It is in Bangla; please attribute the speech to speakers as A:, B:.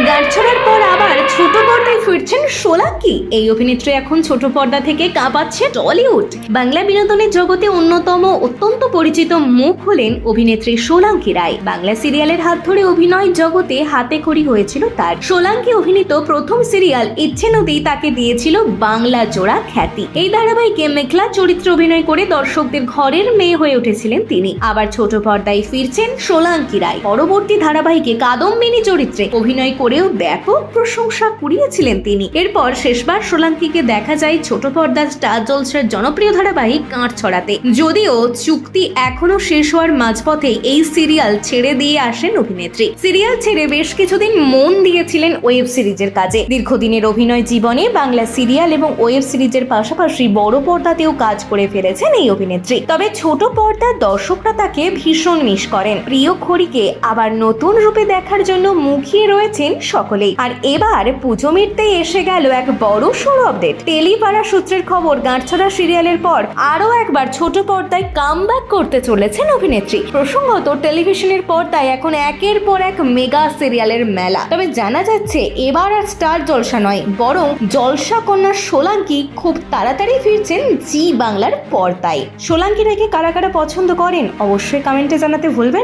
A: গাঁটছড়ার পর আবার ছোট পর্দায় ফিরছেন সোলাঙ্কি। এই অভিনেত্রী এখন ছোট পর্দা থেকে কাঁপাচ্ছে টলিউড। বাংলা বিনোদনের জগতে অন্যতম অত্যন্ত পরিচিত মুখ হলেন অভিনেত্রী সোলাঙ্কি রায়। বাংলা সিরিয়ালের হাত ধরে অভিনয় জগতে হাতেখড়ি হয়েছিল তার। সোলাঙ্কি অভিনীত প্রথম সিরিয়াল ইচ্ছে নদী তাকে দিয়েছিল বাংলা জোড়া খ্যাতি। এই ধারাবাহিকে মেঘলা চরিত্রে অভিনয় করে দর্শকদের ঘরের মেয়ে হয়ে উঠেছিলেন তিনি। আবার ছোট পর্দায় ফিরছেন সোলাঙ্কি রায়। পরবর্তী ধারাবাহিকে কাদম্বিনী চরিত্রে অভিনয় করেও ব্যাপক প্রশংসা কুড়িয়েছিলেন তিনি। এরপর শেষবার সোলাঙ্কিকে দেখা যায় ছোট পর্দার স্টার জলসার জনপ্রিয় ধারাবাহিক গাঁটছড়াতে। যদিও চুক্তি এখনো শেষ হওয়ার মাঝপথে এই সিরিয়াল ছেড়ে দিয়ে আসেন অভিনেত্রী। সিরিয়াল ছেড়ে বেশ কিছুদিন মন দিয়েছিলেন ওয়েব সিরিজের কাজে। দীর্ঘদিনের অভিনয় জীবনে বাংলা সিরিয়াল এবং ওয়েব সিরিজের পাশাপাশি বড় পর্দাতেও কাজ করে ফেলেছেন এই অভিনেত্রী। তবে ছোট পর্দার দর্শকরা তাকে ভীষণ মিস করেন। প্রিয় খড়িকে আবার নতুন রূপে দেখার জন্য মুখিয়ে রয়েছেন সকলেই। আর এবার পুজো মিটতেই এসে গেল এক বড় সড় আপডেট। টেলিপাড়া সূত্রের খবর, গাঁটছড়া সিরিয়ালের পর আরো একবার ছোট পর্দায় কামব্যাক করতে চলেছেন অভিনেত্রী। প্রসঙ্গত, টেলিভিশনের পর্দায় এখন একের পর এক মেগা সিরিয়ালের মেলা। তবে জানা যাচ্ছে এবার আর স্টার জলসা নয়, বরং জলসা কন্যা সোলাঙ্কি খুব তাড়াতাড়ি ফিরছেন জি বাংলার পর্দায়। সোলাঙ্কি রায়কে কারা কারা পছন্দ করেন অবশ্যই কমেন্টে জানাতে ভুলবেন না।